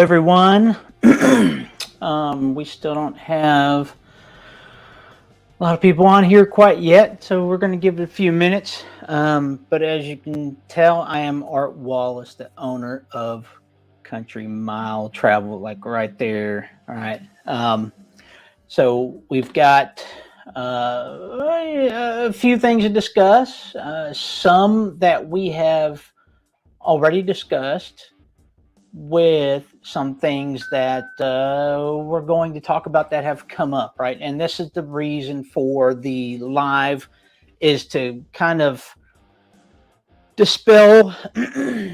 everyone. We still don't have a lot of people on here quite yet, so we're going to give it a few minutes. But as you can tell, I am Art Wallace, the owner of Country Mile Travel, like right there. All right. So we've got a few things to discuss, some that we have already discussed with some things that we're going to talk about that have come up, right? And this is the reason for the live, is to kind of dispel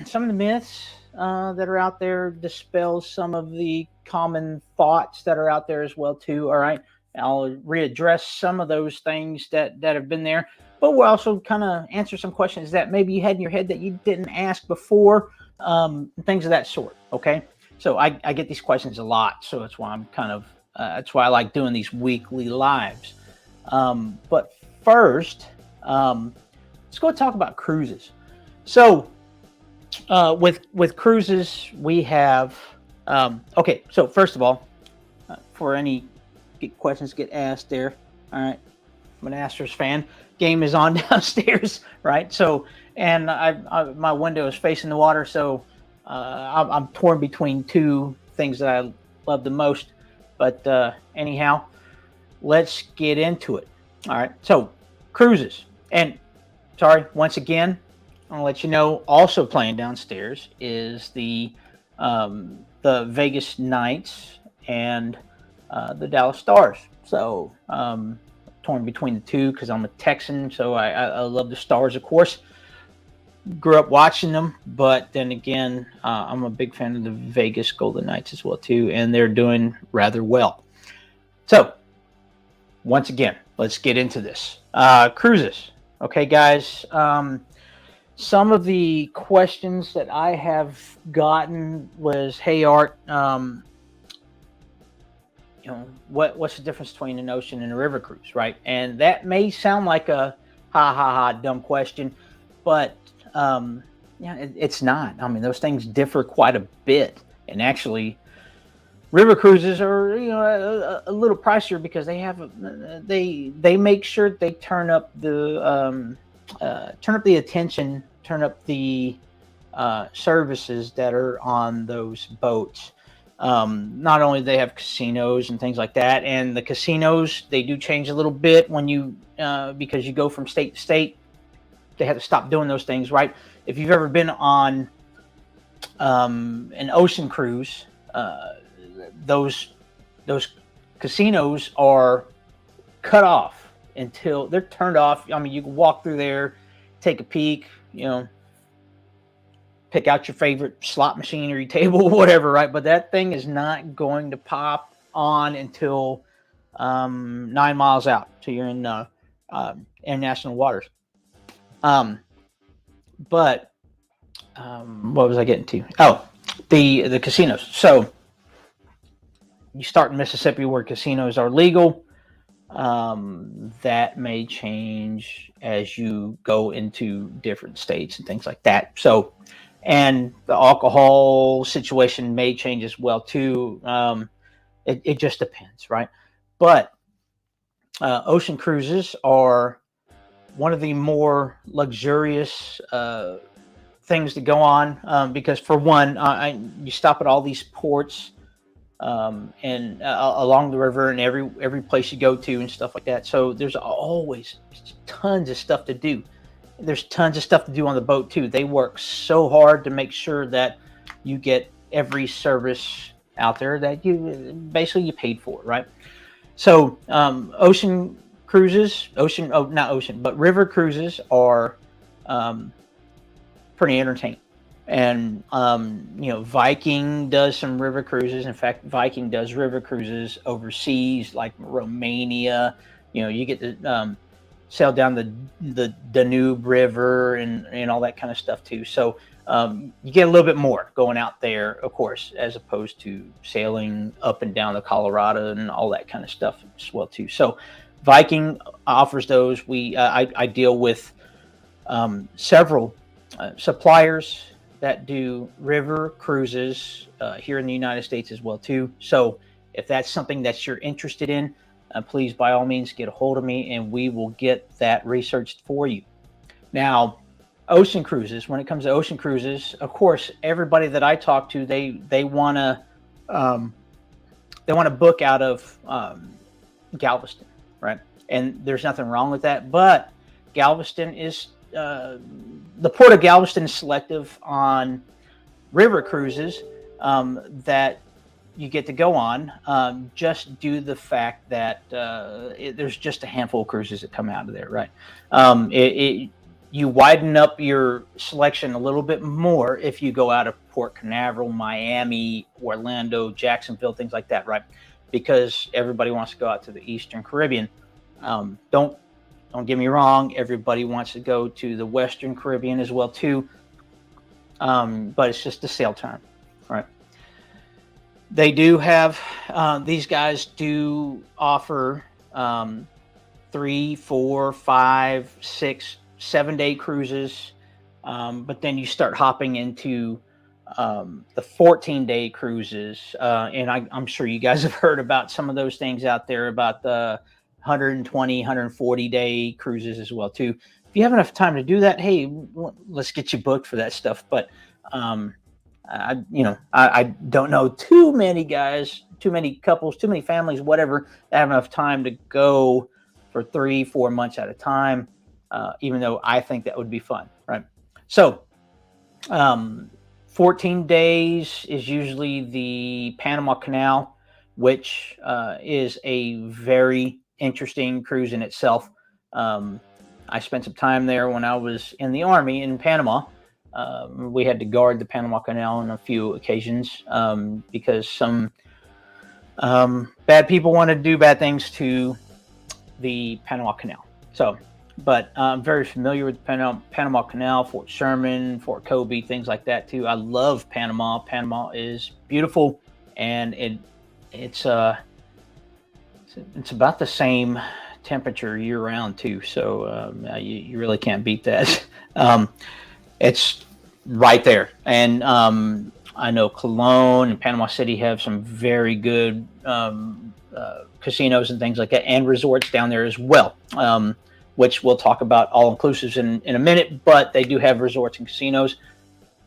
some of the myths that are out there, dispel some of the common thoughts that are out there as well too. All right, I'll readdress some of those things that have been there, but we'll also kind of answer some questions that maybe you had in your head that you didn't ask before, things of that sort. Okay, so I get these questions a lot, so that's why I'm kind of that's why I like doing these weekly lives. But first, let's go talk about cruises. So with cruises, we have okay. So first of all, for any questions get asked there, all right, I'm an Astros fan. Game is on downstairs, right? So, and my window is facing the water, so I'm torn between two things that I love the most. But anyhow, let's get into it. All right. So cruises, and sorry once again, I'll let you know. Also playing downstairs is the Vegas Knights and the Dallas Stars. So torn between the two because I'm a Texan, so I love the Stars, of course. Grew up watching them, but then again, I'm a big fan of the Vegas Golden Knights as well too, and they're doing rather well. So once again, let's get into this. Cruises. Okay, guys. Some of the questions that I have gotten was, "Hey, Art, what's the difference between an ocean and a river cruise, right?" And that may sound like a dumb question, but it's not. I mean, those things differ quite a bit, and actually, river cruises are a little pricier because they have they make sure they turn up the attention, turn up the services that are on those boats. Not only do they have casinos and things like that, and the casinos, they do change a little bit when you because you go from state to state. They have to stop doing those things, right? If you've ever been on an ocean cruise, those casinos are cut off until they're turned off. I mean, you can walk through there, take a peek, pick out your favorite slot machine or your table, whatever, right? But that thing is not going to pop on until 9 miles out. So you're in international waters. But what was I getting to? Oh, the casinos. So you start in Mississippi where casinos are legal. That may change as you go into different states and things like that. So, and the alcohol situation may change as well too. It just depends, right? But ocean cruises are one of the more luxurious things to go on because, for one, you stop at all these ports and along the river and every place you go to and stuff like that. So there's always tons of stuff to do. There's tons of stuff to do on the boat too. They work so hard to make sure that you get every service out there that you paid for, right? So ocean cruises, river cruises are pretty entertaining. And Viking does some river cruises. In fact, Viking does river cruises overseas, like Romania. You get to sail down the Danube River and all that kind of stuff too. So you get a little bit more going out there, of course, as opposed to sailing up and down the Colorado and all that kind of stuff as well too. So Viking offers those. I deal with several suppliers that do river cruises here in the United States as well too. So if that's something that you're interested in, please by all means get a hold of me and we will get that researched for you. Now, ocean cruises. When it comes to ocean cruises, of course, everybody that I talk to, they want to book out of Galveston, right? And there's nothing wrong with that, but Galveston is the port of Galveston is selective on river cruises that you get to go on, just due to the fact that there's just a handful of cruises that come out of there, right? You widen up your selection a little bit more if you go out of Port Canaveral, Miami, Orlando, Jacksonville, things like that, right? Because everybody wants to go out to the Eastern Caribbean. Don't get me wrong, everybody wants to go to the Western Caribbean as well too, but it's just the sail time, right? They do have these guys do offer 3, 4, 5, 6, 7-day cruises, but then you start hopping into the 14-day cruises, and I'm sure you guys have heard about some of those things out there about the 120, 140-day cruises as well too. If you have enough time to do that, hey, let's get you booked for that stuff. But I don't know too many guys, too many couples, too many families, whatever, that have enough time to go for 3, 4 months at a time. Even though I think that would be fun, right? So 14 days is usually the Panama Canal, which is a very interesting cruise in itself. I spent some time there when I was in the Army in Panama. We had to guard the Panama Canal on a few occasions because some bad people want to do bad things to the Panama Canal. But I'm very familiar with the Panama Canal, Fort Sherman, Fort Kobe, things like that too. I love Panama. Panama is beautiful, and it's about the same temperature year round too. So you really can't beat that. It's right there, and I know Cologne and Panama City have some very good casinos and things like that, and resorts down there as well. Which we'll talk about all inclusives in a minute, but they do have resorts and casinos.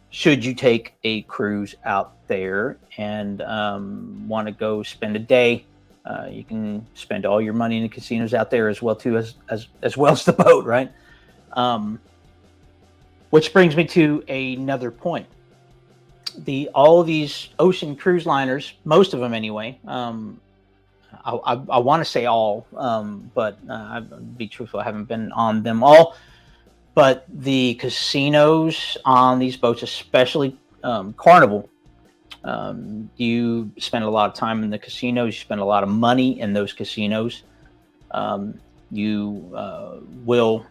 Should you take a cruise out there and want to go spend a day, you can spend all your money in the casinos out there as well too, as well as the boat, right? Which brings me to another point. All of these ocean cruise liners, most of them anyway, I want to say all, but I'll be truthful, I haven't been on them all. But the casinos on these boats, especially Carnival, you spend a lot of time in the casinos. You spend a lot of money in those casinos. You will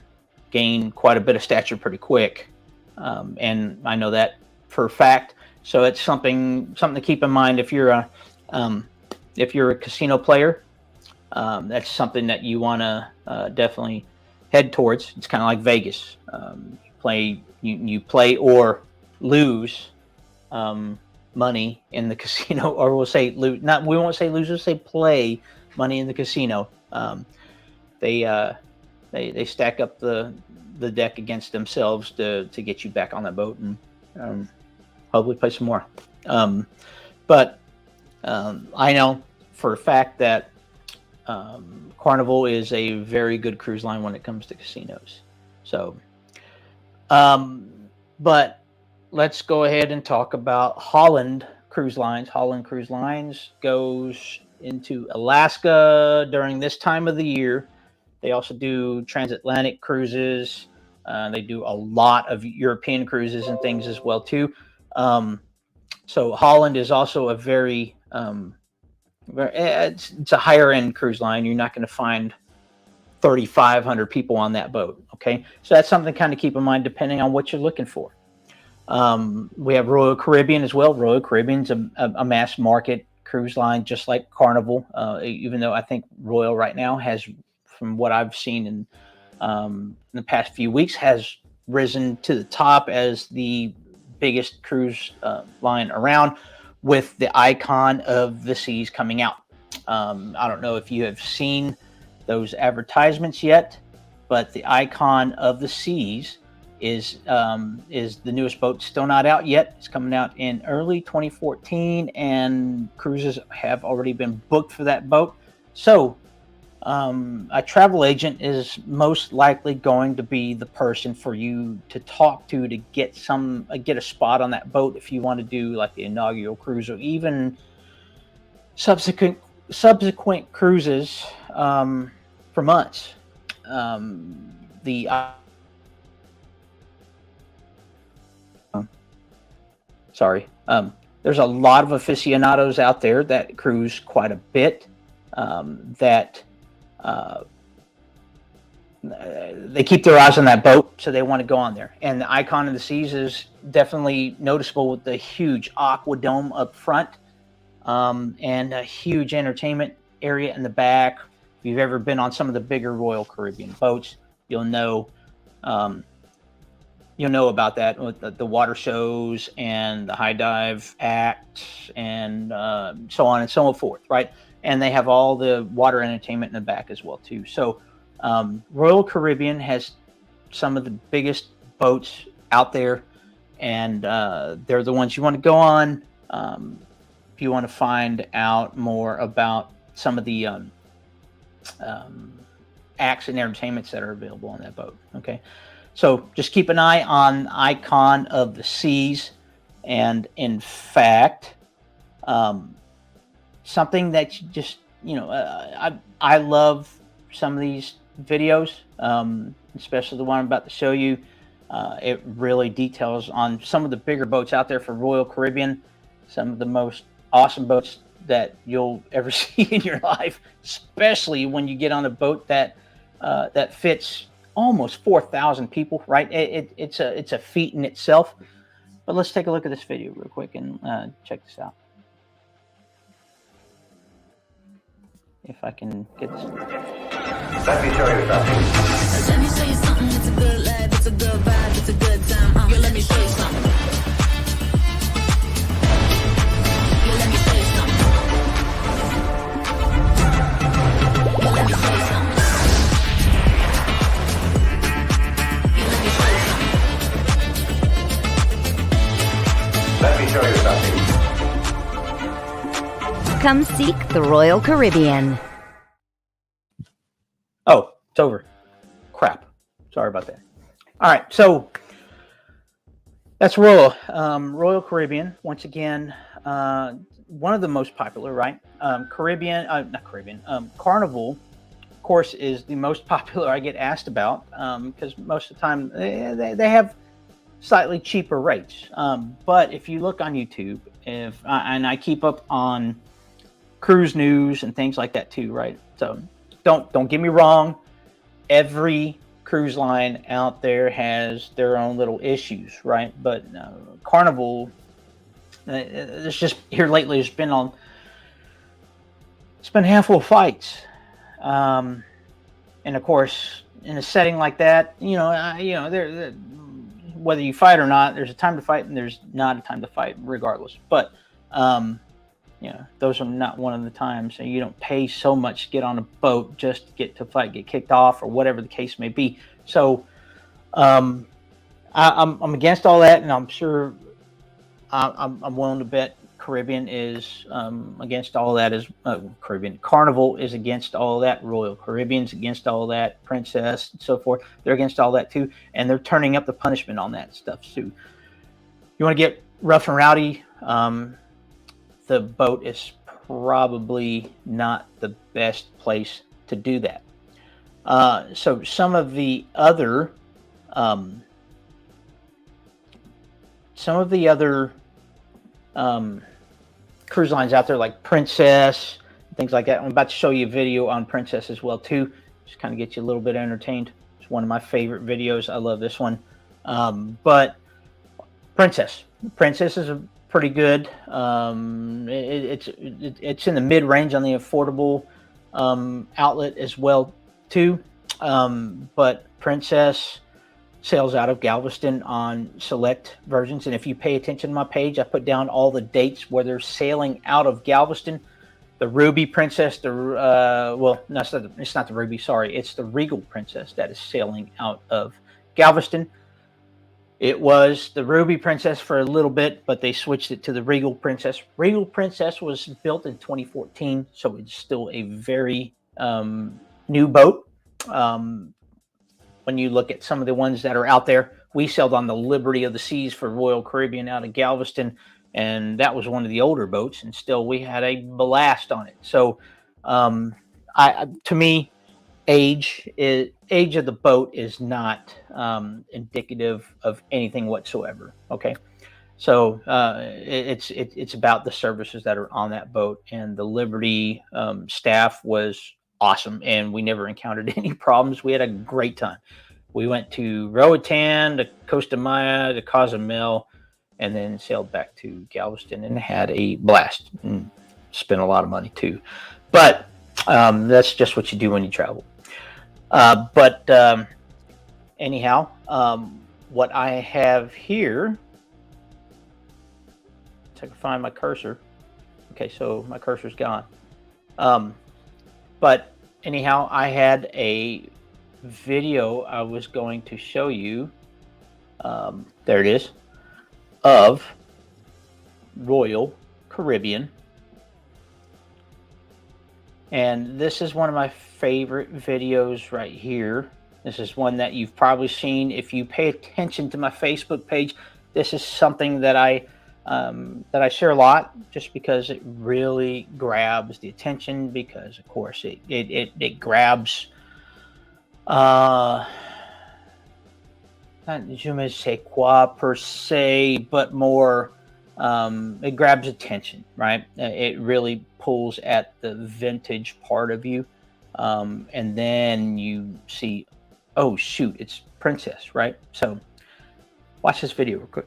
gain quite a bit of stature pretty quick, and I know that for a fact. So it's something to keep in mind if you're a casino player. That's something that you want to definitely head towards. It's kind of like Vegas. You play or lose money in the casino, or we'll say lose. Not we won't say lose. We'll say play money in the casino. They stack up the deck against themselves to get you back on that boat and hopefully play some more. But I know for a fact that Carnival is a very good cruise line when it comes to casinos. So, but let's go ahead and talk about Holland Cruise Lines. Holland Cruise Lines goes into Alaska during this time of the year. They also do transatlantic cruises. They do a lot of European cruises and things as well too. So Holland is also a very it's a higher end cruise line. You're not going to find 3,500 people on that boat. Okay, so that's something to kind of keep in mind depending on what you're looking for. We have Royal Caribbean as well. Royal Caribbean's a mass market cruise line, just like Carnival. Even though I think Royal right now has, from what I've seen in the past few weeks, has risen to the top as the biggest cruise line around, with the Icon of the Seas coming out. I don't know if you have seen those advertisements yet, but the Icon of the Seas is the newest boat. Still not out yet. It's coming out in early 2014, and cruises have already been booked for that boat. So a travel agent is most likely going to be the person for you to talk to get a spot on that boat if you want to do like the inaugural cruise, or even subsequent cruises for months. There's a lot of aficionados out there that cruise quite a bit, that they keep their eyes on that boat, so they want to go on there. And the Icon of the Seas is definitely noticeable with the huge aqua dome up front, and a huge entertainment area in the back. If you've ever been on some of the bigger Royal Caribbean boats, you'll know about that, with the water shows and the high dive act, and so on and so forth, right? And they have all the water entertainment in the back as well too. So Royal Caribbean has some of the biggest boats out there, and they're the ones you want to go on if you want to find out more about some of the acts and entertainments that are available on that boat. Okay, so just keep an eye on Icon of the Seas. And in fact, something that you just, I love some of these videos, especially the one I'm about to show you. It really details on some of the bigger boats out there for Royal Caribbean, some of the most awesome boats that you'll ever see in your life, especially when you get on a boat that fits almost 4,000 people, right? It's a feat in itself. But let's take a look at this video real quick and check this out. If I can get this. Let me show you something. Let me show you something. It's a good life. It's a good vibe. It's a good time. Yo, let me show you something. Yo, let me show you something. Yo, let me show you something. Yo, let me show you something. Let me show you something. Come seek the Royal Caribbean. Oh, it's over. Crap. Sorry about that. All right, so that's Royal Caribbean. Once again, one of the most popular, right? Carnival, of course, is the most popular I get asked about, because most of the time they have slightly cheaper rates. But if you look on YouTube, and I keep up on cruise news and things like that too, right? So don't get me wrong. Every cruise line out there has their own little issues, right? But Carnival, it's just here lately. It's been a handful of fights, and of course, in a setting like that, there, whether you fight or not, there's a time to fight and there's not a time to fight, regardless. But those are not one of the times. And you don't pay so much to get on a boat just to get to fight, get kicked off, or whatever the case may be. So I'm against all that, and I'm sure I'm willing to bet Caribbean is against all that. Carnival is against all that. Royal Caribbean's against all that. Princess and so forth, they're against all that too, and they're turning up the punishment on that stuff too. You want to get rough and rowdy, the boat is probably not the best place to do that. So some of the other cruise lines out there, like Princess, things like that. I'm about to show you a video on Princess as well too, just kind of get you a little bit entertained. It's one of my favorite videos. I love this one. But Princess is a pretty good. It's in the mid range on the affordable outlet as well too. But Princess, sails out of Galveston on select versions. And if you pay attention to my page, I put down all the dates where they're sailing out of Galveston. The Ruby Princess, no, it's not the Ruby, sorry. It's the Regal Princess that is sailing out of Galveston. It was the Ruby Princess for a little bit, but they switched it to the Regal Princess. Regal Princess was built in 2014, so it's still a very new boat. When you look at some of the ones that are out there, we sailed on the Liberty of the Seas for Royal Caribbean out of Galveston, and that was one of the older boats, and still we had a blast on it. So to me, age of the boat is not indicative of anything whatsoever. Okay, so it's about the services that are on that boat, and the Liberty staff was awesome, and we never encountered any problems. We had a great time. We went to Roatan, to Costa Maya, to Cozumel, and then sailed back to Galveston and had a blast and spent a lot of money too. But that's just what you do when you travel. Anyhow, what I have here, if I can find my cursor. Okay, so my cursor's gone. But anyhow, I had a video I was going to show you. There it is, of Royal Caribbean. And this is one of my favorite videos right here. This is one that you've probably seen if you pay attention to my Facebook page. This is something that I share a lot, just because it really grabs the attention, because of course it grabs not je ne sais quoi per se, but more it grabs attention, right? It really pulls at the vintage part of you, and then you see, oh shoot, it's Princess, right? So watch this video real quick.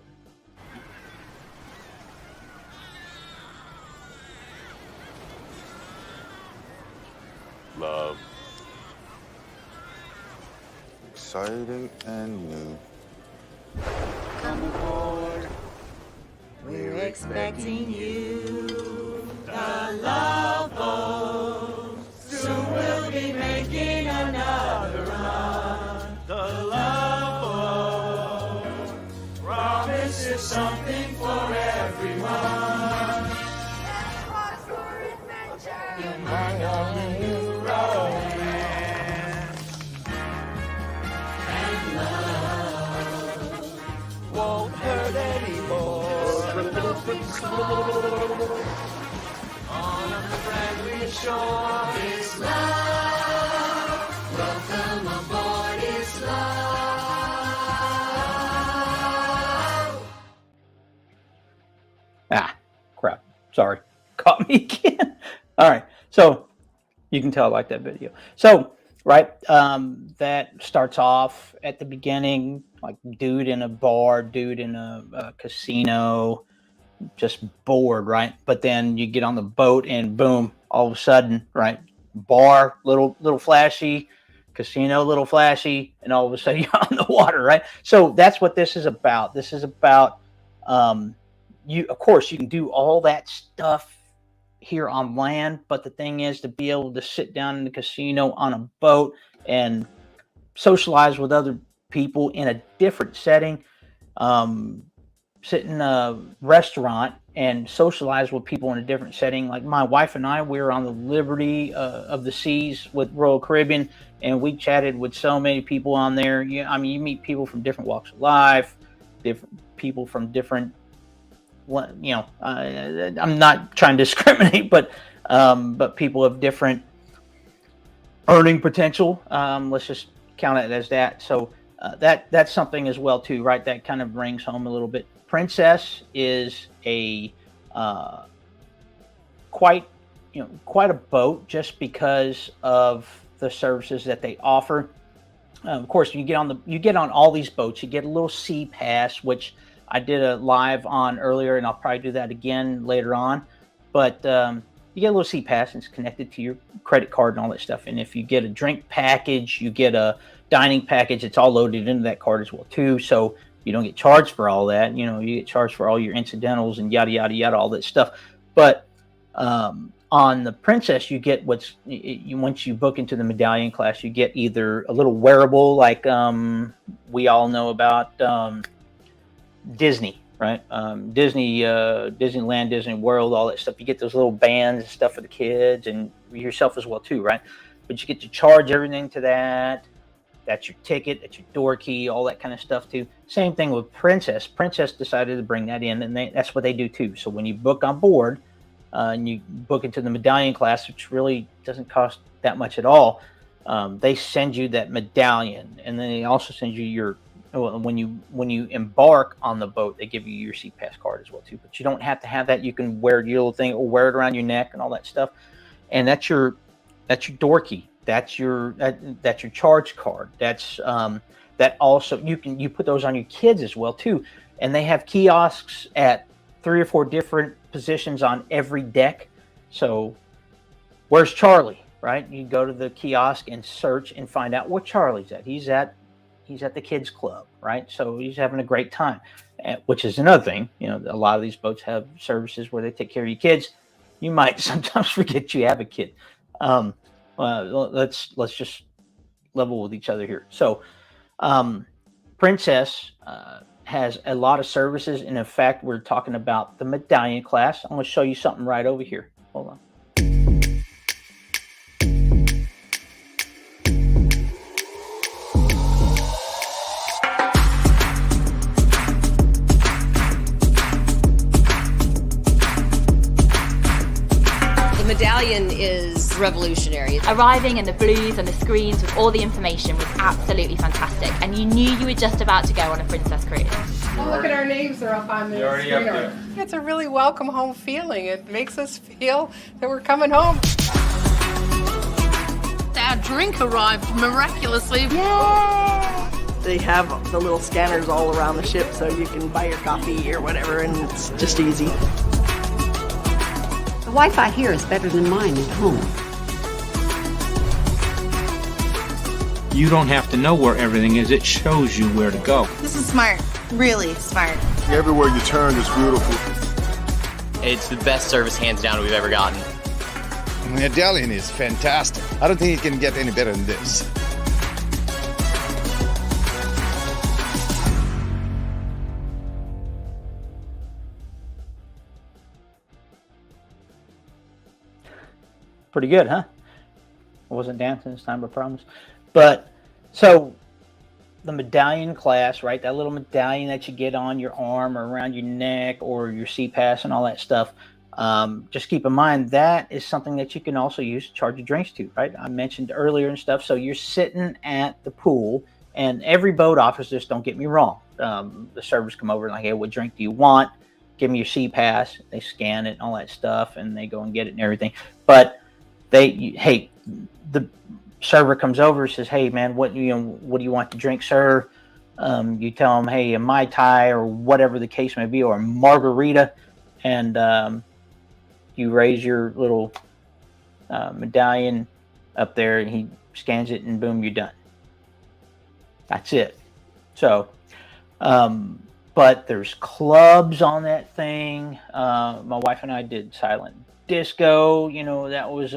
Love. Exciting and new. Come aboard. We're expecting you. The Love Boat. Soon we'll be making another run. The Love Boat promises something for everyone. You might on a new romance. And love won't hurt anymore. On a friendly shore is love. Welcome aboard is love. Ah, crap. Sorry. Caught me again. All right. So you can tell I like that video. So, right, that starts off at the beginning, like dude in a bar, dude in a casino, just bored, right? But then you get on the boat and boom, all of a sudden, right, bar, little flashy, casino, little flashy, and all of a sudden you're on the water, right? So that's what this is about. This is about, you, of course, you can do all that stuff here on land, but the thing is to be able to sit down in the casino on a boat and socialize with other people in a different setting, sit in a restaurant and socialize with people in a different setting. Like my wife and I, we were on the Liberty of the Seas with Royal Caribbean, and we chatted with so many people on there. I mean, you meet people from different walks of life, different people from different, I'm not trying to discriminate, but people of different earning potential. Let's just count it as that. So that's something as well too, right? That kind of brings home a little bit. Princess is a quite a boat, just because of the services that they offer. Of course, you get on all these boats, you get a little sea pass, which I did a live on earlier, and I'll probably do that again later on. But you get a little C-Pass, and it's connected to your credit card and all that stuff. And if you get a drink package, you get a dining package, it's all loaded into that card as well too. So you don't get charged for all that. You know, you get charged for all your incidentals and yada yada yada, all that stuff. But on the Princess, you get once you book into the medallion class, you get either a little wearable, like we all know about Disney, right? Disneyland, Disney World, all that stuff. You get those little bands and stuff for the kids and yourself as well too, right? But you get to charge everything to that. That's your ticket, that's your door key, all that kind of stuff too. Same thing with Princess. Princess decided to bring that in, and that's what they do too. So when you book on board, and you book into the medallion class, which really doesn't cost that much at all, they send you that medallion, and then they also send you your when you embark on the boat, they give you your C-Pass card as well too. But you don't have to have that. You can wear your little thing or wear it around your neck and all that stuff, and that's your door key. That's your charge card. That's that also you put those on your kids as well too, and they have kiosks at 3 or 4 different positions on every deck. So where's Charlie, right? You go to the kiosk and search and find out where Charlie's at. He's at the kids club, right? So he's having a great time, which is another thing. You know, a lot of these boats have services where they take care of your kids. You might sometimes forget you have a kid. Let's just level with each other here. So Princess has a lot of services, and in fact, we're talking about the medallion class. I'm going to show you something right over here. Hold on. The medallion is revolutionary. Arriving and the blues and the screens with all the information was absolutely fantastic, and you knew you were just about to go on a Princess cruise. Oh, look at our names, they're up on the screen. It's a really welcome home feeling. It makes us feel that we're coming home. Our drink arrived miraculously. Yay! They have the little scanners all around the ship so you can buy your coffee or whatever, and it's just easy. The Wi-Fi here is better than mine at home. You don't have to know where everything is. It shows you where to go. This is smart. Really smart. Everywhere you turn is beautiful. It's the best service, hands down, we've ever gotten. The medallion is fantastic. I don't think it can get any better than this. Pretty good, huh? I wasn't dancing this time, I promise. But so the medallion class, right? That little medallion that you get on your arm or around your neck or your C-Pass and all that stuff. Just keep in mind that is something that you can also use to charge your drinks to, right? I mentioned earlier and stuff. So you're sitting at the pool, and every boat offers this. Don't get me wrong. The servers come over and like, hey, what drink do you want? Give me your C-Pass. They scan it and all that stuff, and they go and get it and everything. But the server comes over and says, hey man, what do you want to drink, sir? You tell them, hey, a Mai Tai or whatever the case may be, or a margarita, and you raise your little medallion up there, and he scans it, and boom, you're done. That's it. So but there's clubs on that thing. My wife and I did silent disco, you know, that was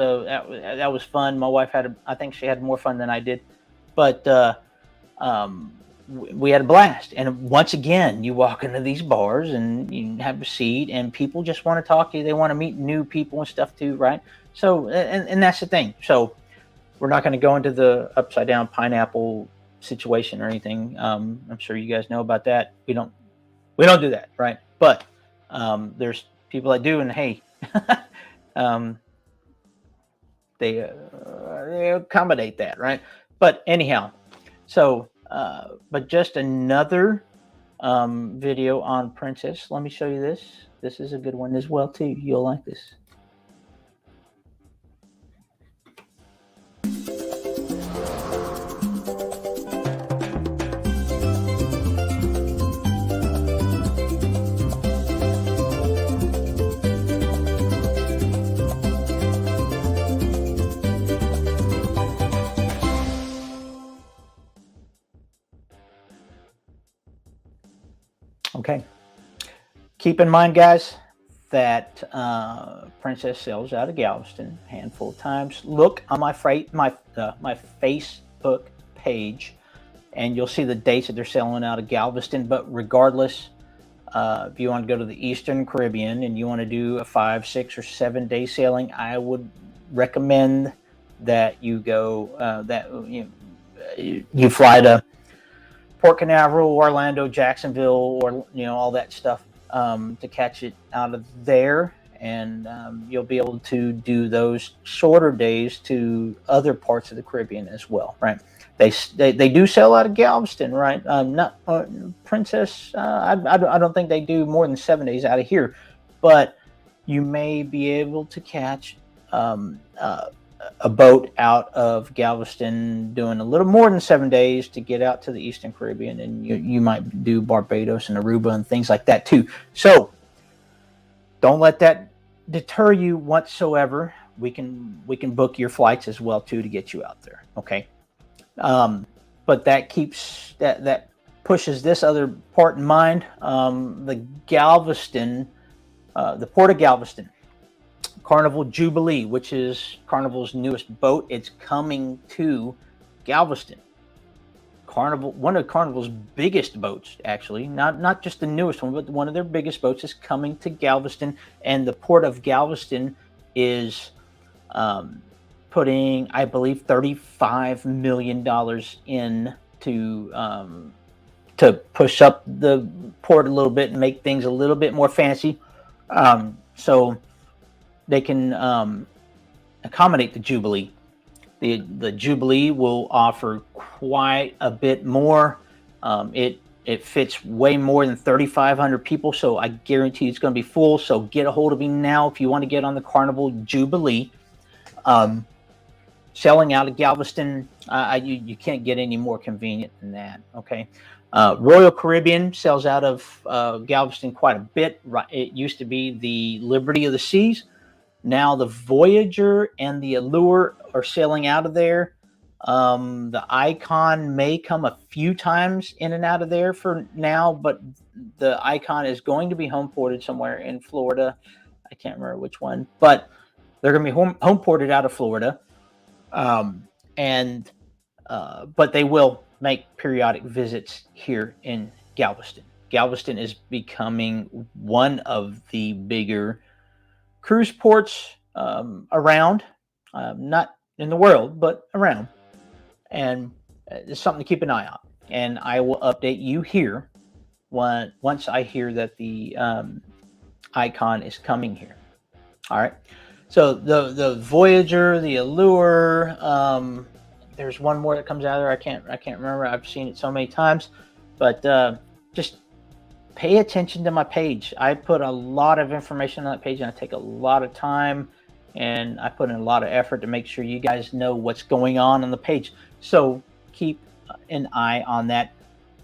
fun. My wife I think she had more fun than I did, but we had a blast. And once again, you walk into these bars and you have a seat, and people just want to talk to you. They want to meet new people and stuff too, right? So, and that's the thing. So we're not going to go into the upside down pineapple situation or anything. I'm sure you guys know about that. We don't do that, right? But there's people that do, and hey, they accommodate that, right? But anyhow, so but just another video on Princess. Let me show you this. This is a good one as well too. You'll like this. Okay. Keep in mind, guys, that Princess sails out of Galveston a handful of times. Look on my Facebook page, and you'll see the dates that they're sailing out of Galveston. But regardless, if you want to go to the Eastern Caribbean and you want to do a 5, 6, or 7 day sailing, I would recommend that you go you fly to Port Canaveral, Orlando, Jacksonville, or all that stuff to catch it out of there, and you'll be able to do those shorter days to other parts of the Caribbean as well, right? They do sail out of Galveston, right? Not Princess. I don't think they do more than 7 days out of here, but you may be able to catch a boat out of Galveston doing a little more than 7 days to get out to the Eastern Caribbean, and you might do Barbados and Aruba and things like that too. So don't let that deter you whatsoever. We can book your flights as well too to get you out there. Okay. But that keeps that pushes this other part in mind. The Galveston, the Port of Galveston, Carnival Jubilee, which is Carnival's newest boat. It's coming to Galveston. Carnival, one of Carnival's biggest boats, actually, not just the newest one, but one of their biggest boats is coming to Galveston, and the Port of Galveston is putting, I believe, $35 million in to push up the port a little bit and make things a little bit more fancy, so they can accommodate the Jubilee. The Jubilee will offer quite a bit more. It fits way more than 3,500 people, so I guarantee it's going to be full. So get a hold of me now if you want to get on the Carnival Jubilee. Selling out of Galveston, you can't get any more convenient than that. Okay. Royal Caribbean sells out of Galveston quite a bit. It used to be the Liberty of the Seas. Now the Voyager and the Allure are sailing out of there. The Icon may come a few times in and out of there for now, but the Icon is going to be home ported somewhere in Florida. I can't remember which one, but they're going to be home ported out of Florida. But they will make periodic visits here in Galveston. Galveston is becoming one of the bigger cruise ports around, not in the world, but around. And it's something to keep an eye on. And I will update you here once I hear that the Icon is coming here. All right. So the Voyager, the Allure, there's one more that comes out of there. I can't remember. I've seen it so many times, but just pay attention to my page. I put a lot of information on that page, and I take a lot of time, and I put in a lot of effort to make sure you guys know what's going on the page. So keep an eye on that.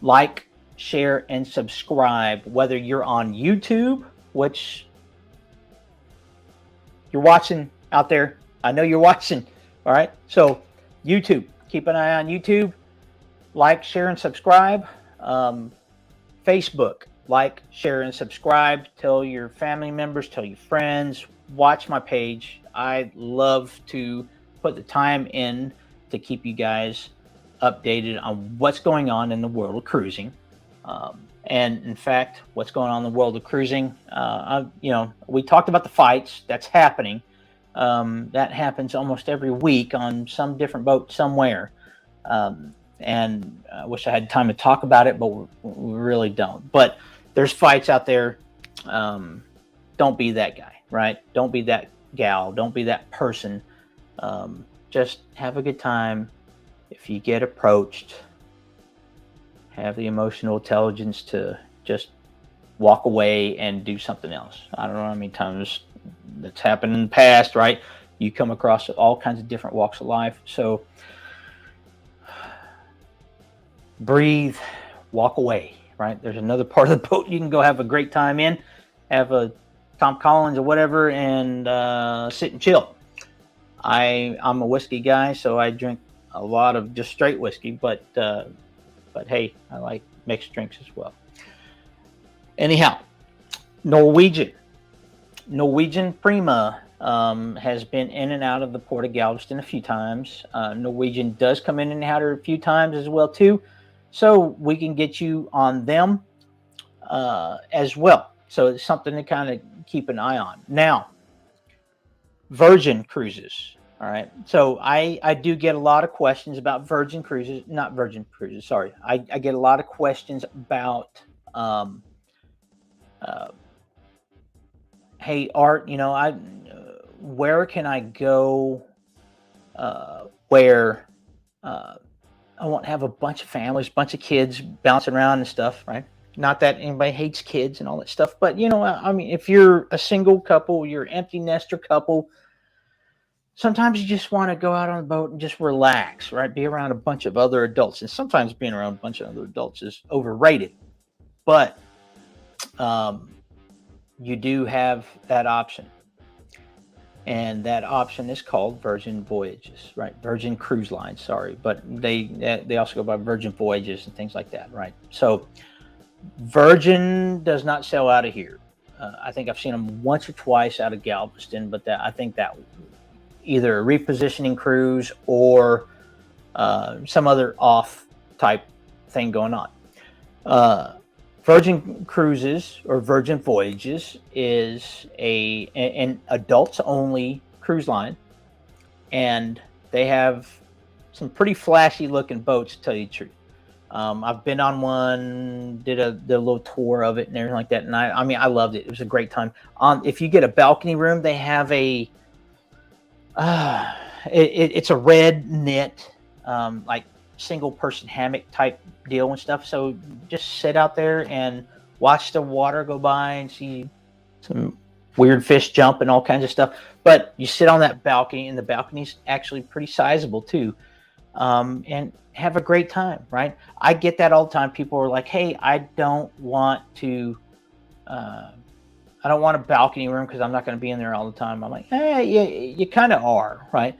Like, share, and subscribe, whether you're on YouTube, which you're watching out there. I know you're watching. All right. So YouTube, keep an eye on YouTube. Like, share, and subscribe. Facebook, like, share, and subscribe. Tell your family members, tell your friends, watch my page. I love to put the time in to keep you guys updated on what's going on in the world of cruising. And in fact, what's going on in the world of cruising, we talked about the fights. That's happening. That happens almost every week on some different boat somewhere. And I wish I had time to talk about it, but we really don't. But there's fights out there. Don't be that guy, right? Don't be that gal. Don't be that person. Just have a good time. If you get approached, have the emotional intelligence to just walk away and do something else. I don't know how many times that's happened in the past, right? You come across all kinds of different walks of life. So breathe, walk away, right? There's another part of the boat you can go have a great time in, have a Tom Collins or whatever, and sit and chill. I'm a whiskey guy, so I drink a lot of just straight whiskey, but hey, I like mixed drinks as well. Anyhow, Norwegian Prima has been in and out of the port of Galveston a few times. Norwegian does come in and out a few times as well too, so we can get you on them as well. So it's something to kind of keep an eye on. Now, Virgin Cruises. All right. So I do get a lot of questions about Virgin Cruises, not Virgin Cruises. Sorry. I get a lot of questions about, hey, Art, you know, where can I go where I won't have a bunch of families, bunch of kids bouncing around and stuff, right? Not that anybody hates kids and all that stuff, but, you know, I mean, if you're a single couple, you're an empty nester couple, sometimes you just want to go out on the boat and just relax, right? Be around a bunch of other adults. And sometimes being around a bunch of other adults is overrated. But you do have that option. And that option is called Virgin Voyages, right? Virgin Cruise Line, sorry. But they also go by Virgin Voyages and things like that, right? So Virgin does not sell out of here. I think I've seen them once or twice out of Galveston, but I think that either a repositioning cruise or some other off type thing going on. Virgin Cruises or Virgin Voyages is an adults only cruise line, and they have some pretty flashy looking boats, to tell you the truth. I've been on one, did a little tour of it and everything like that, and I mean I loved it. It was a great time. If you get a balcony room, they have a it's a red knit like single person hammock type deal and stuff, so just sit out there and watch the water go by and see some weird fish jump and all kinds of stuff. But you sit on that balcony, and the balcony's actually pretty sizable too, and have a great time, right? I get that all the time. People are like, hey, I don't want a balcony room because I'm not going to be in there all the time. I'm like, hey, you kind of are, right?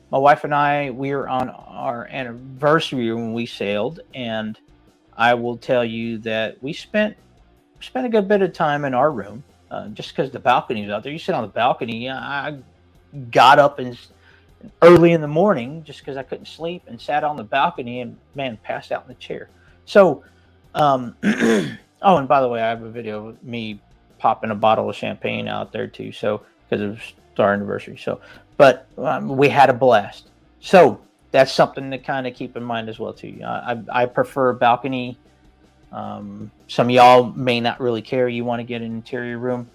My wife and I, we were on our anniversary when we sailed, and I will tell you that we spent a good bit of time in our room, just because the balcony was out there. You sit on the balcony. I got up and early in the morning just because I couldn't sleep and sat on the balcony and, man, passed out in the chair. So, oh, and by the way, I have a video of me popping a bottle of champagne out there too, so because it was our anniversary. So, but we had a blast. So that's something to kind of keep in mind as well too. I prefer balcony. Some of y'all may not really care. You want to get an interior room,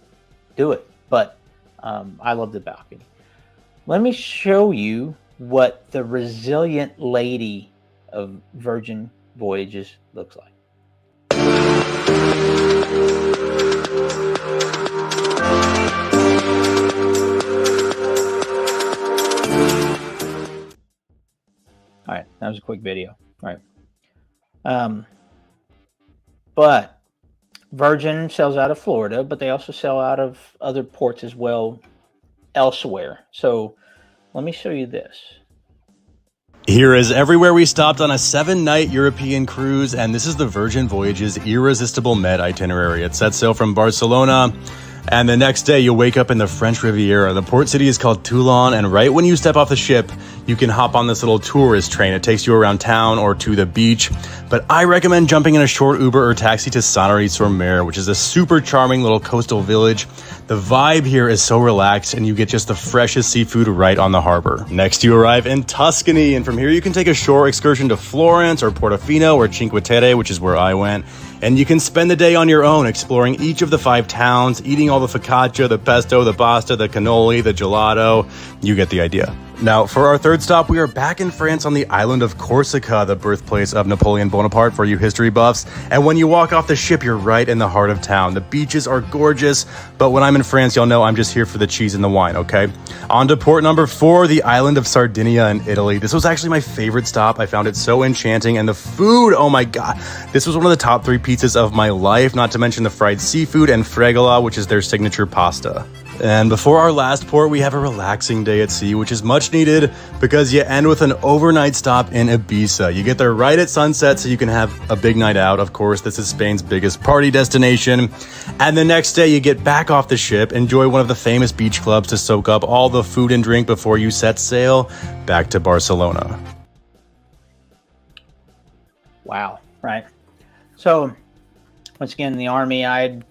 do it. But I love the balcony. Let me show you what the Resilient Lady of Virgin Voyages looks like. All right, that was a quick video. All right. But Virgin sells out of Florida, but they also sell out of other ports as well elsewhere. So let me show you this. Here is everywhere we stopped on a 7-night European cruise, and this is the Virgin Voyages Irresistible Med itinerary. It sets sail from Barcelona, and the next day you'll wake up in the French Riviera. The port city is called Toulon, and right when you step off the ship, you can hop on this little tourist train. It takes you around town or to the beach, but I recommend jumping in a short Uber or taxi to Sanary-sur-Mer, which is a super charming little coastal village. The vibe here is so relaxed, and you get just the freshest seafood right on the harbor. Next, you arrive in Tuscany, and from here you can take a shore excursion to Florence or Portofino or Cinque Terre, which is where I went. And you can spend the day on your own exploring each of the 5 towns, eating all the focaccia, the pesto, the pasta, the cannoli, the gelato. You get the idea. Now, for our third stop, we are back in France on the island of Corsica, the birthplace of Napoleon Bonaparte for you history buffs. And when you walk off the ship, you're right in the heart of town. The beaches are gorgeous, but when I'm in France, y'all know I'm just here for the cheese and the wine, okay? On to port number 4, the island of Sardinia in Italy. This was actually my favorite stop. I found it so enchanting, and the food, oh my god. This was one of the top 3 pizzas of my life, not to mention the fried seafood and fregola, which is their signature pasta. And before our last port, we have a relaxing day at sea, which is much needed because you end with an overnight stop in Ibiza. You get there right at sunset so you can have a big night out. Of course, this is Spain's biggest party destination. And the next day you get back off the ship, enjoy one of the famous beach clubs to soak up all the food and drink before you set sail back to Barcelona. Wow, right. So, once again, in the Army, I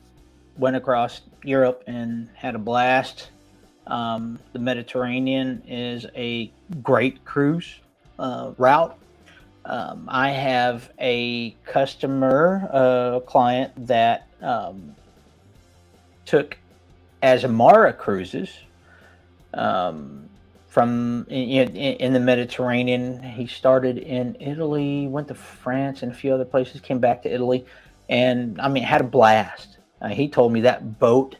went across Europe and had a blast. The Mediterranean is a great cruise route. I have a customer, client that took Azamara cruises from in the Mediterranean. He started in Italy, went to France and a few other places, came back to Italy, and I mean, had a blast. He told me that boat,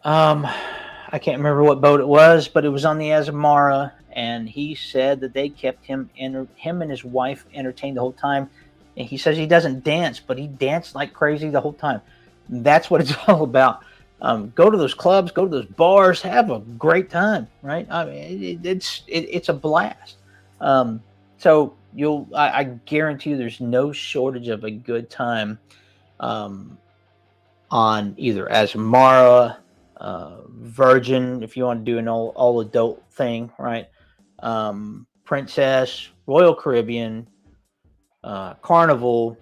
I can't remember what boat it was, but it was on the Azamara, and he said that they kept him and his wife entertained the whole time. And he says he doesn't dance, but he danced like crazy the whole time. That's what it's all about. Go to those clubs, go to those bars, have a great time, right? I mean, it's a blast. So I guarantee you, there's no shortage of a good time on either Azamara, Virgin, if you want to do an all adult thing, right? Princess, Royal Caribbean, Carnival,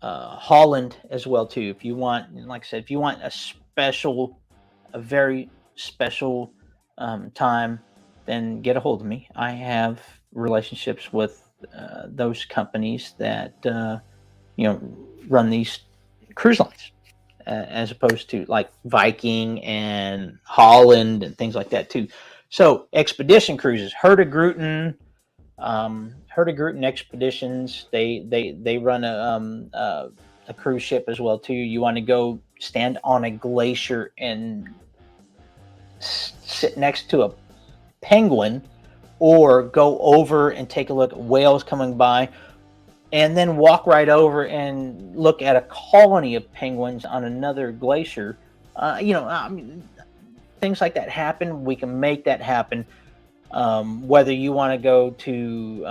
Holland as well too. If you want, like I said, if you want a very special time, then get a hold of me. I have relationships with those companies that run these cruise lines, as opposed to like Viking and Holland and things like that too. So expedition cruises, Hurtigruten Expeditions, they run a cruise ship as well too. You want to go stand on a glacier and sit next to a penguin, or go over and take a look at whales coming by, and then walk right over and look at a colony of penguins on another glacier. I mean, things like that happen. We can make that happen. Whether you want to go to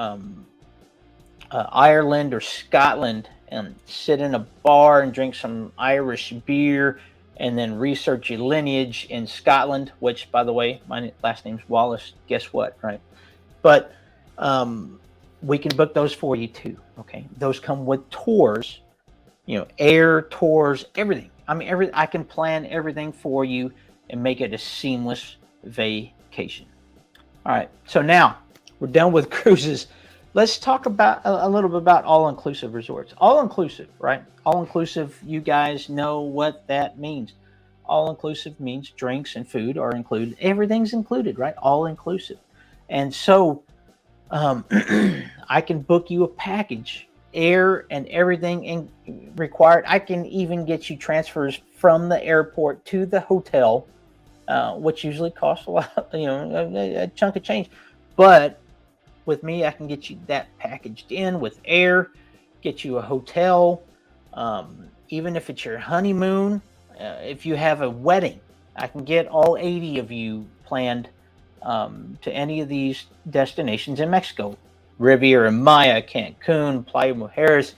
Ireland or Scotland and sit in a bar and drink some Irish beer and then research your lineage in Scotland, which, by the way, my last name's Wallace. Guess what, right? But we can book those for you too. Okay, those come with tours, air tours, everything. I mean, I can plan everything for you and make it a seamless vacation. All right, so now we're done with cruises. Let's talk about a little bit about all-inclusive resorts. All-inclusive, right? All-inclusive, you guys know what that means. All-inclusive means drinks and food are included. Everything's included, right? All-inclusive. And so I can book you a package, air and everything required. I can even get you transfers from the airport to the hotel, which usually costs a lot, a chunk of change. But with me, I can get you that packaged in with air, get you a hotel. Even if it's your honeymoon, if you have a wedding, I can get all 80 of you planned to any of these destinations in Mexico. Riviera Maya, Cancun, Playa Mujeres,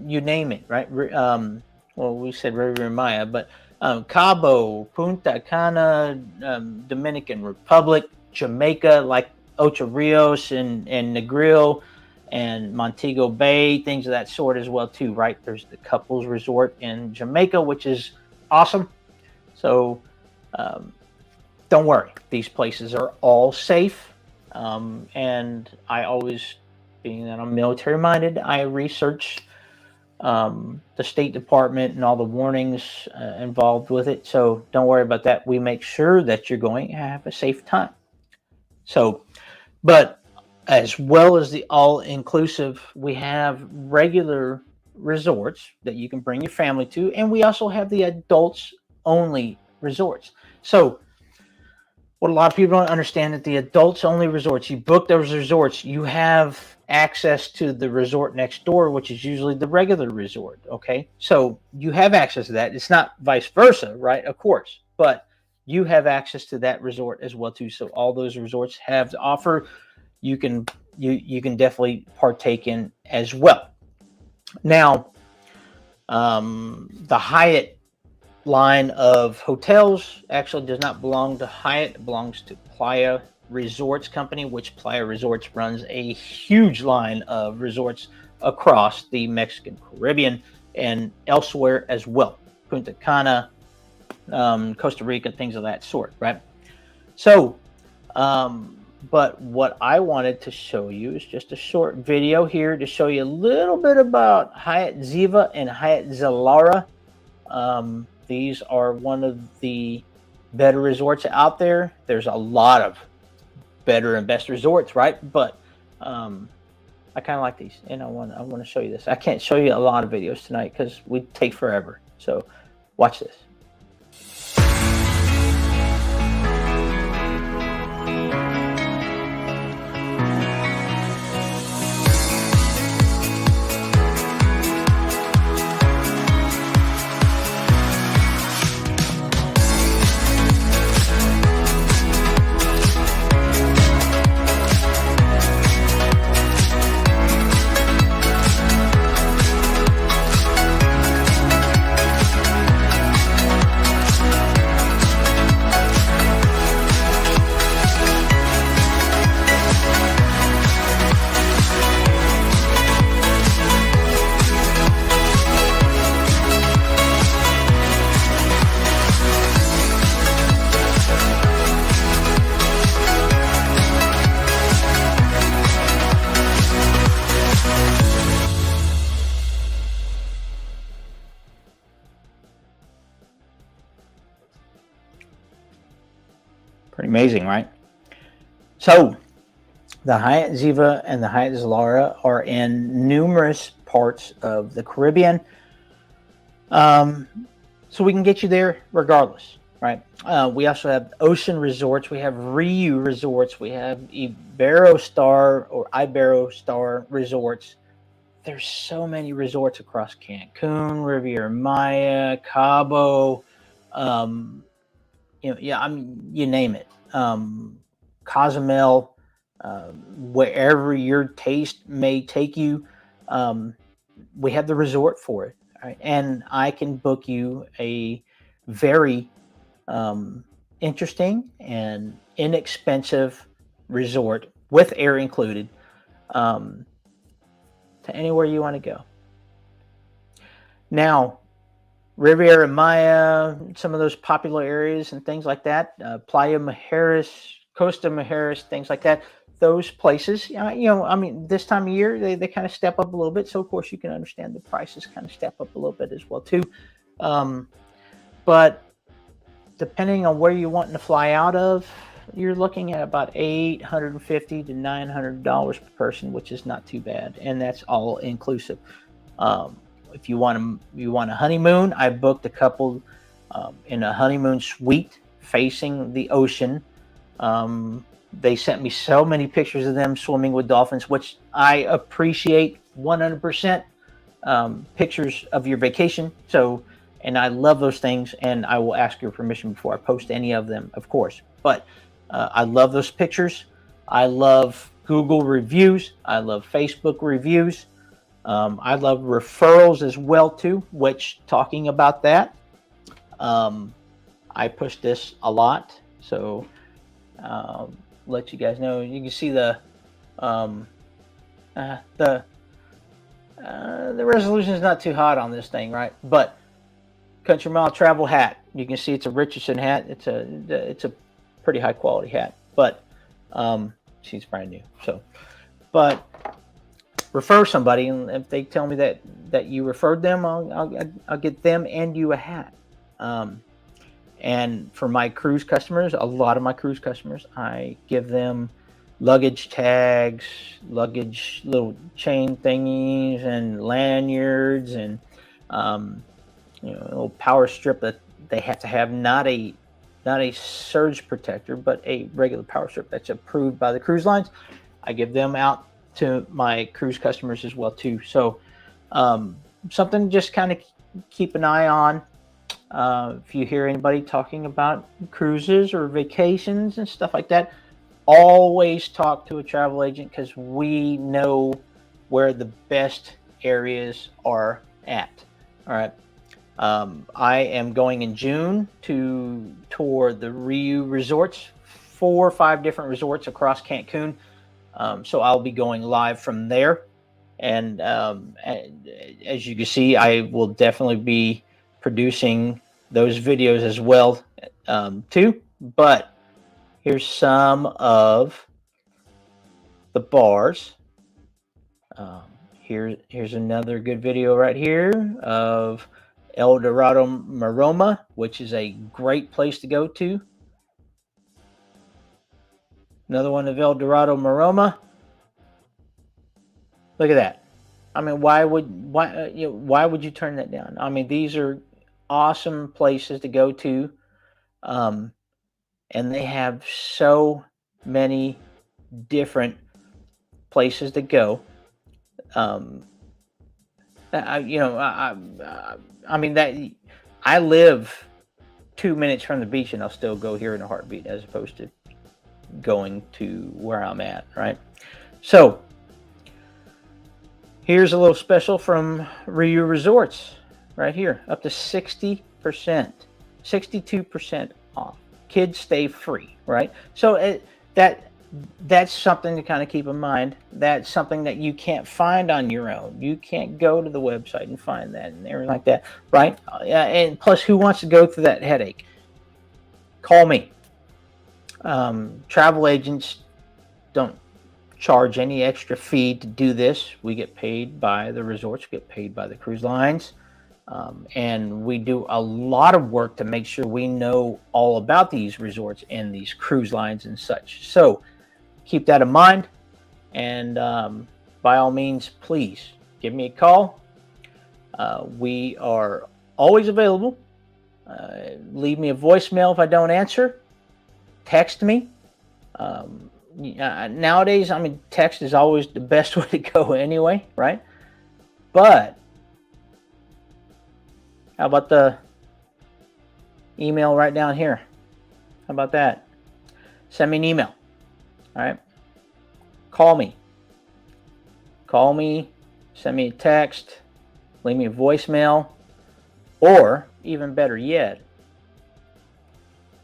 you name it, right? Well, we said Riviera Maya, but Cabo, Punta Cana, Dominican Republic, Jamaica, like Ocho Rios and Negril and Montego Bay, things of that sort as well too, right? There's the couples resort in Jamaica, which is awesome. So don't worry, these places are all safe. And I always, being that I'm military minded, I research the State Department and all the warnings involved with it. So don't worry about that. We make sure that you're going to have a safe time. So, but as well as the all-inclusive, we have regular resorts that you can bring your family to, and we also have the adults-only resorts. So what a lot of people don't understand is the adults-only resorts, you book those resorts, you have access to the resort next door, which is usually the regular resort, okay? So you have access to that. It's not vice versa, right? Of course. But you have access to that resort as well too. So all those resorts have to offer, you can definitely partake in as well. Now, the Hyatt line of hotels actually does not belong to Hyatt. It belongs to Playa Resorts Company, which Playa Resorts runs a huge line of resorts across the Mexican Caribbean and elsewhere as well. Punta Cana, Costa Rica, things of that sort, right? So, but what I wanted to show you is just a short video here to show you a little bit about Hyatt Ziva and Hyatt Zilara. These are one of the better resorts out there. There's a lot of better and best resorts, right? But I kind of like these, and I want to show you this. I can't show you a lot of videos tonight because we'd take forever. So watch this. Pretty amazing, right? So the Hyatt Ziva and the Hyatt Zilara are in numerous parts of the Caribbean. So we can get you there regardless, right? We also have ocean resorts. We have Riu resorts. We have Iberostar or Iberostar resorts. There's so many resorts across Cancun, Riviera Maya, Cabo, you name it. Cozumel, wherever your taste may take you, we have the resort for it. Right? And I can book you a very interesting and inexpensive resort with air included to anywhere you want to go. Now, Riviera Maya, some of those popular areas and things like that, Playa Mujeres, Costa Mujeres, things like that. Those places, this time of year, they kind of step up a little bit. So, of course, you can understand the prices kind of step up a little bit as well, too. But depending on where you're wanting to fly out of, you're looking at about $850 to $900 per person, which is not too bad. And that's all inclusive. If you want a honeymoon, I booked a couple in a honeymoon suite facing the ocean. They sent me so many pictures of them swimming with dolphins, which I appreciate 100%. Pictures of your vacation. And I love those things, and I will ask your permission before I post any of them, of course. But I love those pictures. I love Google reviews. I love Facebook reviews. I love referrals as well too, which, talking about that, I push this a lot. So let you guys know. You can see the resolution is not too hot on this thing, right? But Country Mile Travel hat. You can see it's a Richardson hat. It's a pretty high quality hat, but she's brand new. So, but refer somebody, and if they tell me that you referred them, I'll get them and you a hat. And for my cruise customers, a lot of my cruise customers, I give them luggage tags, luggage little chain thingies, and lanyards, and a little power strip that they have to have, not a surge protector, but a regular power strip that's approved by the cruise lines. I give them out to my cruise customers as well too. So something just kind of keep an eye on. If you hear anybody talking about cruises or vacations and stuff like that, always talk to a travel agent, because we know where the best areas are at. All right. I am going in June to tour the Riu resorts, 4 or 5 different resorts across Cancun. So I'll be going live from there. And as you can see, I will definitely be producing those videos as well too. But here's some of the bars. Here's another good video right here of El Dorado Maroma, which is a great place to go to. Another one of El Dorado Maroma. Look at that. I mean, why would you turn that down? I mean, these are awesome places to go to, and they have so many different places to go. I mean, that I live 2 minutes from the beach, and I'll still go here in a heartbeat, as opposed to going to where I'm at, right? So here's a little special from Riu Resorts right here, up to 60%, 62% off. Kids stay free, right? So that's something to kind of keep in mind. That's something that you can't find on your own. You can't go to the website and find that and everything like that, right? And plus, who wants to go through that headache? Call me. Travel agents don't charge any extra fee to do this. We get paid by the resorts, we get paid by the cruise lines, and we do a lot of work to make sure we know all about these resorts and these cruise lines and such. So keep that in mind, and by all means, please give me a call. We are always available. Leave me a voicemail if I don't answer. Text me. Nowadays, I mean, text is always the best way to go anyway, right? But how about the email right down here? How about that? Send me an email. All right. Call me. Send me a text. Leave me a voicemail. Or even better yet,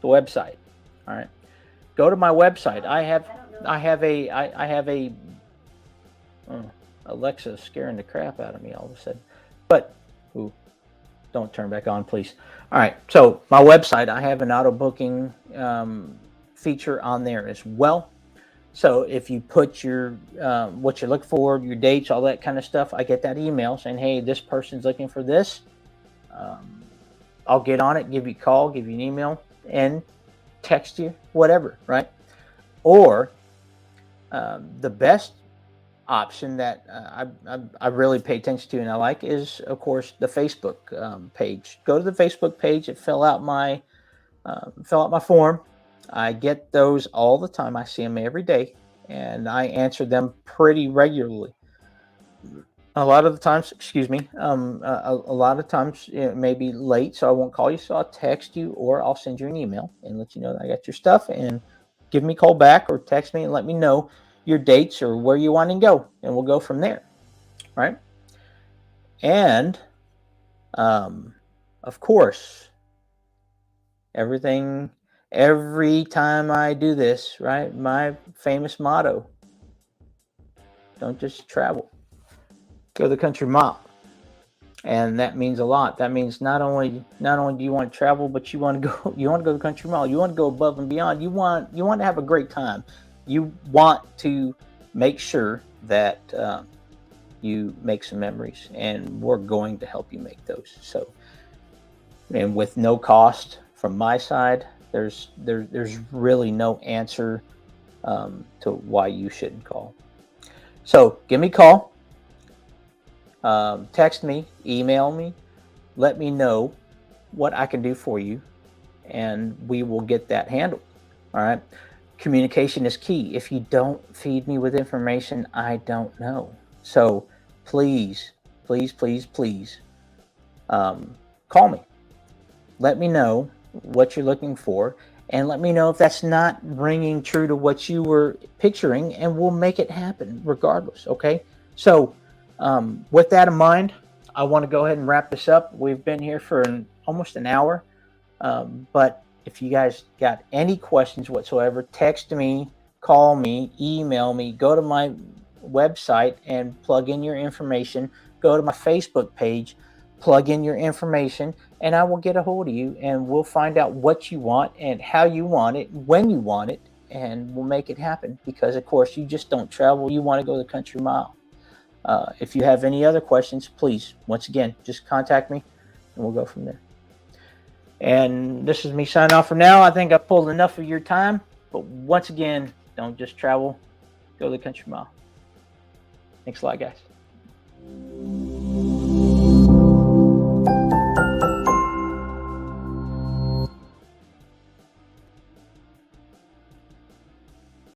the website. All right. Go to my website. I have a Alexa scaring the crap out of me all of a sudden. But don't turn back on, please. All right. So my website, I have an auto booking feature on there as well. So if you put your what you look for, your dates, all that kind of stuff, I get that email saying, hey, this person's looking for this. I'll get on it, give you a call, give you an email, and text you, whatever, right? Or the best option that I really pay attention to and I like is, of course, the Facebook page. Go to the Facebook page and fill out my form. I get those all the time. I see them every day, and I answer them pretty regularly. A lot of the times, a lot of times it may be late, so I won't call you. So I'll text you, or I'll send you an email and let you know that I got your stuff, and give me a call back or text me and let me know your dates or where you want to go, and we'll go from there, right? And of course, every time I do this, right, my famous motto: don't just travel, go the country mile. And that means a lot. That means not only do you want to travel, but you want to go the country mile. You want to go above and beyond. You want to have a great time. You want to make sure that you make some memories, and we're going to help you make those. So, and with no cost from my side, there's really no answer to why you shouldn't call. So give me a call. Text me, email me, let me know what I can do for you, and we will get that handled. All right. Communication is key. If you don't feed me with information, I don't know. So please, call me. let me know what you're looking for, and let me know if that's not ringing true to what you were picturing, and we'll make it happen regardless. Okay. So with that in mind, I want to go ahead and wrap this up. We've been here for almost an hour. But if you guys got any questions whatsoever, text me, call me, email me, go to my website and plug in your information, go to my Facebook page, plug in your information, and I will get a hold of you, and we'll find out what you want and how you want it, when you want it, and we'll make it happen. Because of course you just don't travel, you want to go the country mile. If you have any other questions, please, once again, just contact me and we'll go from there. And this is me signing off for now. I think I pulled enough of your time, but once again, don't just travel, go the country mile. Thanks a lot, guys.